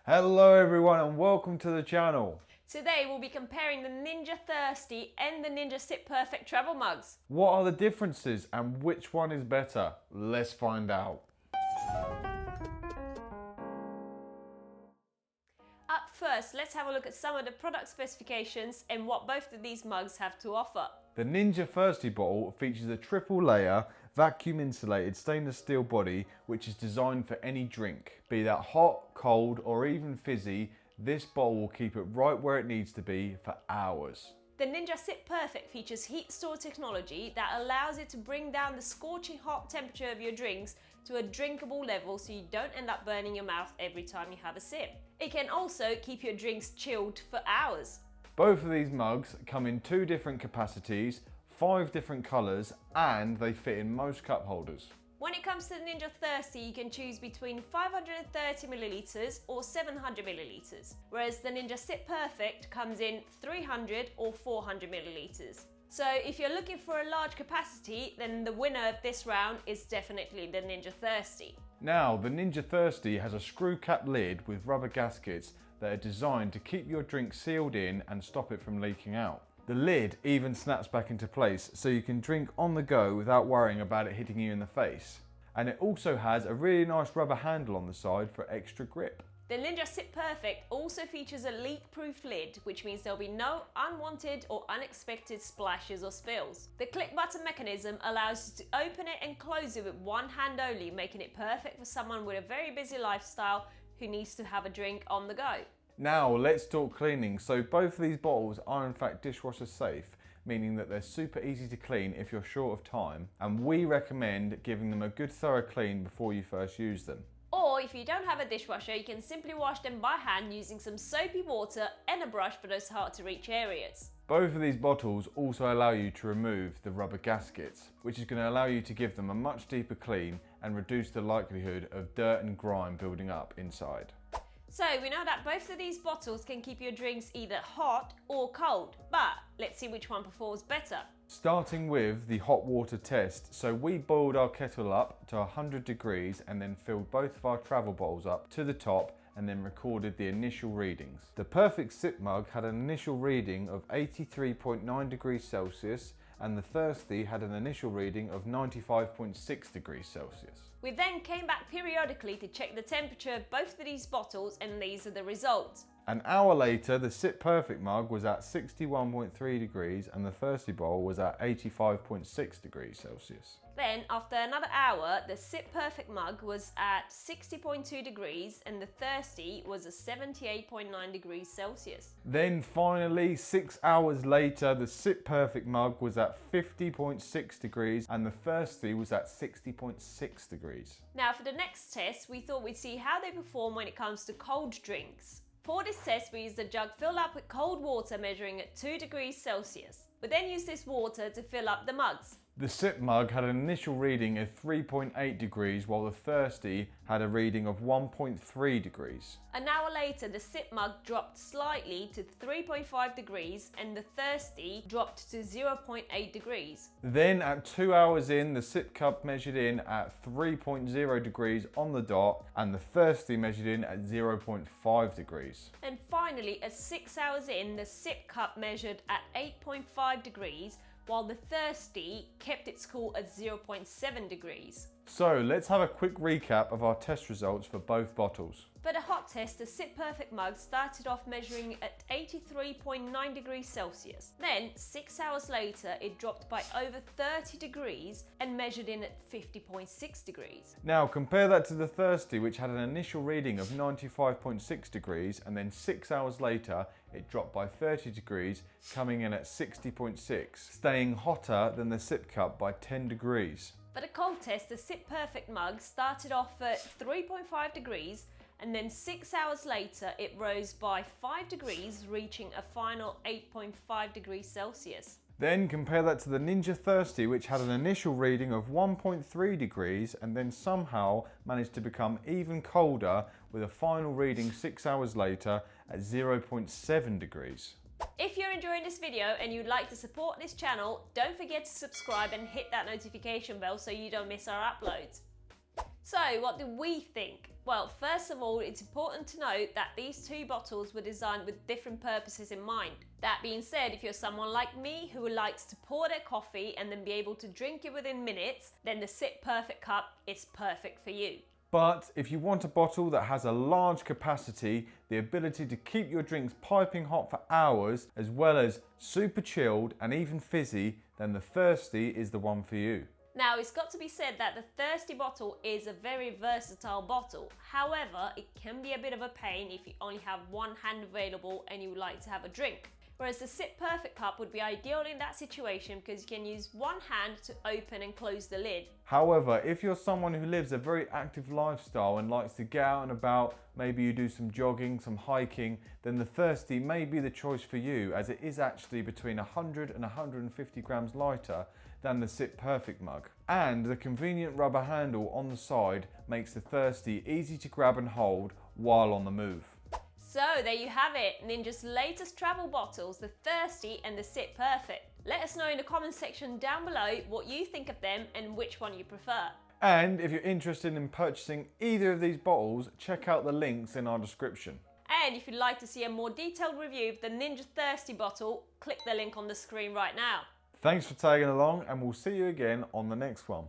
Hello everyone and welcome to the channel. Today we'll be comparing the Ninja Thirsti and the Ninja SipPerfect travel mugs. What are the differences and which one is better? Let's find out. Up first, let's have a look at some of the product specifications and what both of these mugs have to offer. The Ninja Thirsti bottle features a triple layer, vacuum insulated stainless steel body which is designed for any drink. Be that hot, cold or even fizzy, this bottle will keep it right where it needs to be for hours. The Ninja SipPerfect features heat store technology that allows it to bring down the scorching hot temperature of your drinks to a drinkable level so you don't end up burning your mouth every time you have a sip. It can also keep your drinks chilled for hours. Both of these mugs come in 2 different capacities, 5 different colours and they fit in most cup holders. When it comes to the Ninja Thirsti, you can choose between 530ml or 700ml, whereas the Ninja SipPerfect comes in 300 or 400ml. So if you're looking for a large capacity, then the winner of this round is definitely the Ninja Thirsti. Now, the Ninja Thirsti has a screw cap lid with rubber gaskets that are designed to keep your drink sealed in and stop it from leaking out. The lid even snaps back into place so you can drink on the go without worrying about it hitting you in the face. And it also has a really nice rubber handle on the side for extra grip. The Ninja SipPerfect also features a leak-proof lid, which means there'll be no unwanted or unexpected splashes or spills. The click button mechanism allows you to open it and close it with one hand only, making it perfect for someone with a very busy lifestyle who needs to have a drink on the go. Now let's talk cleaning. So both of these bottles are in fact dishwasher safe, meaning that they're super easy to clean if you're short of time, and we recommend giving them a good thorough clean before you first use them. Or if you don't have a dishwasher, you can simply wash them by hand using some soapy water and a brush for those hard to reach areas. Both of these bottles also allow you to remove the rubber gaskets, which is going to allow you to give them a much deeper clean and reduce the likelihood of dirt and grime building up inside. So we know that both of these bottles can keep your drinks either hot or cold, but let's see which one performs better. Starting with the hot water test, so we boiled our kettle up to 100 degrees and then filled both of our travel bottles up to the top and then recorded the initial readings. The Perfect Sip mug had an initial reading of 83.9 degrees Celsius and the Thirsti had an initial reading of 95.6 degrees Celsius. We then came back periodically to check the temperature of both of these bottles, and these are the results. An hour later, the SipPerfect mug was at 61.3 degrees and the Thirsti bowl was at 85.6 degrees Celsius. Then, after another hour, the SipPerfect mug was at 60.2 degrees and the Thirsti was at 78.9 degrees Celsius. Then finally, 6 hours later, the SipPerfect mug was at 50.6 degrees and the Thirsti was at 60.6 degrees. Now for the next test, we thought we'd see how they perform when it comes to cold drinks. For this test, we used a jug filled up with cold water measuring at 2 degrees Celsius. We then used this water to fill up the mugs. The Sip mug had an initial reading of 3.8 degrees while the Thirsti had a reading of 1.3 degrees. An hour later, the Sip mug dropped slightly to 3.5 degrees and the Thirsti dropped to 0.8 degrees. Then at 2 hours in, the Sip cup measured in at 3.0 degrees on the dot and the Thirsti measured in at 0.5 degrees. And finally, at 6 hours in, the Sip cup measured at 8.5 degrees while the Thirsti kept its cool at 0.7 degrees. So let's have a quick recap of our test results for both bottles. For the hot test, the SipPerfect mug started off measuring at 83.9 degrees Celsius. Then, 6 hours later, it dropped by over 30 degrees and measured in at 50.6 degrees. Now compare that to the Thirsti, which had an initial reading of 95.6 degrees and then 6 hours later it dropped by 30 degrees, coming in at 60.6, staying hotter than the Sip cup by 10 degrees. For the cold test, the SipPerfect mug started off at 3.5 degrees and then 6 hours later it rose by 5 degrees, reaching a final 8.5 degrees Celsius. Then compare that to the Ninja Thirsti, which had an initial reading of 1.3 degrees and then somehow managed to become even colder with a final reading 6 hours later at 0.7 degrees. If you're enjoying this video and you'd like to support this channel, don't forget to subscribe and hit that notification bell so you don't miss our uploads. So what do we think? Well, first of all, it's important to note that these two bottles were designed with different purposes in mind. That being said, if you're someone like me who likes to pour their coffee and then be able to drink it within minutes, then the SipPerfect cup is perfect for you. But if you want a bottle that has a large capacity, the ability to keep your drinks piping hot for hours, as well as super chilled and even fizzy, then the Thirsti is the one for you. Now, it's got to be said that the Thirsti bottle is a very versatile bottle. However, it can be a bit of a pain if you only have one hand available and you would like to have a drink. Whereas the SipPerfect cup would be ideal in that situation because you can use one hand to open and close the lid. However, if you're someone who lives a very active lifestyle and likes to get out and about, maybe you do some jogging, some hiking, then the Thirsti may be the choice for you, as it is actually between 100 and 150 grams lighter than the SipPerfect mug. And the convenient rubber handle on the side makes the Thirsti easy to grab and hold while on the move. So there you have it, Ninja's latest travel bottles, the Thirsti and the SipPerfect. Let us know in the comments section down below what you think of them and which one you prefer. And if you're interested in purchasing either of these bottles, check out the links in our description. And if you'd like to see a more detailed review of the Ninja Thirsti bottle, click the link on the screen right now. Thanks for tagging along, and we'll see you again on the next one.